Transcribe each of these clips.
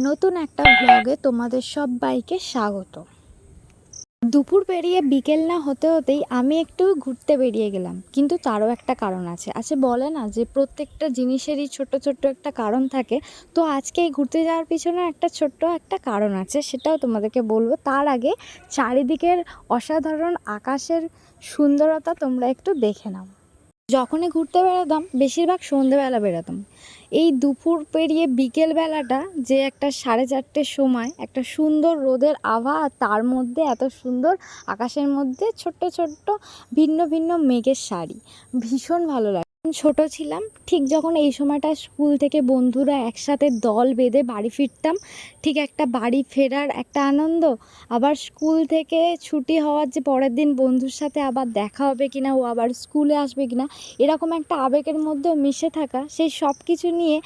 নতুন একটা ব্লগে তোমাদের সবাইকে স্বাগত। দুপুর পেরিয়ে বিকেল না হতে হতেই আমি একটু ঘুরতে বেরিয়ে গেলাম, কিন্তু তারও একটা কারণ আছে। বলে না যে প্রত্যেকটা জিনিসেরই ছোট্ট ছোট্ট একটা কারণ থাকে। তো আজকে এই ঘুরতে যাওয়ার পিছনে একটা ছোট্ট একটা কারণ আছে, সেটাও তোমাদেরকে বলবো। তার আগে চারিদিকের অসাধারণ আকাশের সুন্দরতা তোমরা একটু দেখে নাও। যখনই ঘুরতে বেরোতাম বেশিরভাগ সন্ধেবেলা বেরোতাম। এই দুপুর পেরিয়ে বিকেলবেলাটা যে একটা 4:30 সময় একটা সুন্দর রোদের আভা, আর তার মধ্যে এত সুন্দর আকাশের মধ্যে ছোট্ট ছোট্ট ভিন্ন ভিন্ন মেঘের শাড়ি, ভীষণ ভালো লাগে। ছোট ছিলাম ঠিক যখন এই সময়টা স্কুল থেকে বন্ধুরা একসাথে দল বেঁধে বাড়ি ফিরতাম, ঠিক একটা বাড়ি ফেরার একটা আনন্দ, আবার স্কুল থেকে ছুটি হওয়ার যে পরের দিন বন্ধুর সাথে আবার দেখা হবে কিনা, ও আবার স্কুলে আসবে কিনা, এরকম একটা আবেগের মধ্যেও মিশে থাকা, সেই সব কিছু নিয়ে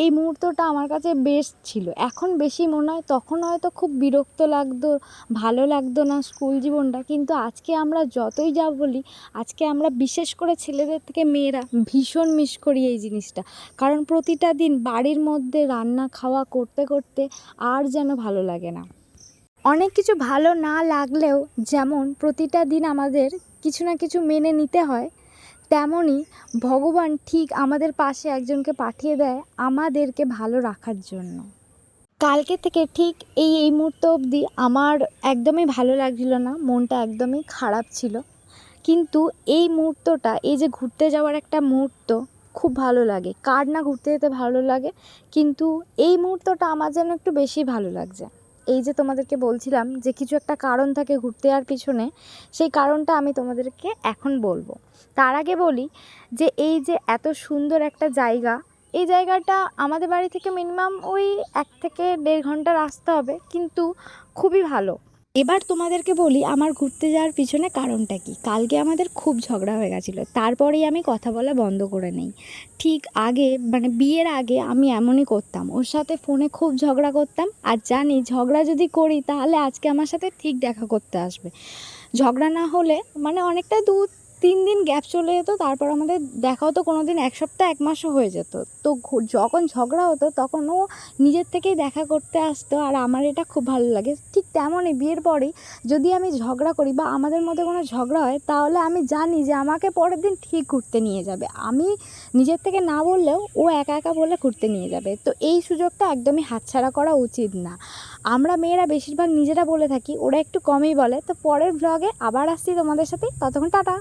এই মুহূর্তটা আমার কাছে বেশ ছিল। এখন বেশি মনে হয়, তখন হয়তো খুব বিরক্ত লাগতো, ভালো লাগতো না স্কুল জীবনটা। কিন্তু আজকে আমরা যতই যা বলি, আজকে আমরা বিশেষ করে ছেলেদের থেকে মেয়েরা ভীষণ মিস করি এই জিনিসটা। কারণ প্রতিটা দিন বাড়ির মধ্যে রান্না খাওয়া করতে করতে আর যেন ভালো লাগে না। অনেক কিছু ভালো না লাগলেও যেমন প্রতিটা দিন আমাদের কিছু না কিছু মেনে নিতে হয়, তেমনই ভগবান ঠিক আমাদের পাশে একজনকে পাঠিয়ে দেয় আমাদেরকে ভালো রাখার জন্য। কালকে থেকে ঠিক এই মুহূর্ত অবধি আমার একদমই ভালো লাগছিল না, মনটা একদমই খারাপ ছিল। কিন্তু এই মুহূর্তটা, এই যে ঘুরতে যাওয়ার একটা মুহূর্ত, খুব ভালো লাগে। কার না ঘুরতে যেতে ভালো লাগে, কিন্তু এই মুহূর্তটা আমার যেন একটু বেশি ভালো লাগছে। এই যে তোমাদেরকে বলছিলাম যে কিছু একটা কারণ থাকে ঘুরতে যাওয়ার পিছনে, সেই কারণটা আমি তোমাদেরকে এখন বলবো। তার আগে বলি যে এই যে এত সুন্দর একটা জায়গা, এই জায়গাটা আমাদের বাড়ি থেকে মিনিমাম ওই 1 থেকে 1.5 ঘন্টা রাস্তা হবে, কিন্তু খুবই ভালো। এবার তোমাদেরকে বলি আমার ঘুরতে যাওয়ার পিছনে কারণটা কি। কালকে আমাদের খুব ঝগড়া হয়ে গেছিলো, তারপরেই আমি কথা বলা বন্ধ করে নেই। ঠিক আগে বিয়ের আগে আমি এমনই করতাম, ওর সাথে ফোনে খুব ঝগড়া করতাম, আর জানি ঝগড়া যদি করি তাহলে আজকে আমার সাথে ঠিক দেখা করতে আসবে। ঝগড়া না হলে অনেকটা 2-3 দিন গ্যাপ চলে যেত, তারপর আমাদের দেখা হতো, কোনো দিন 1 সপ্তাহ 1 মাসও হয়ে যেত। তো যখন ঝগড়া হতো তখন ও নিজের থেকেই দেখা করতে আসতো, আর আমার এটা খুব ভালো লাগে। ঠিক তেমনই বিয়ের পরেই যদি আমি ঝগড়া করি বা আমাদের মধ্যে কোনো ঝগড়া হয়, তাহলে আমি জানি যে আমাকে পরের দিন ঠিক ঘুরতে নিয়ে যাবে। আমি নিজের থেকে না বললেও ও একা একা বলে ঘুরতে নিয়ে যাবে। তো এই সুযোগটা একদমই হাতছাড়া করা উচিত না। আমরা মেয়েরা বেশিরভাগ নিজেরা বলে থাকি, ওরা একটু কমই বলে। তো পরের ব্লগে আবার আসছি তোমাদের সাথে, ততক্ষণ টাটা।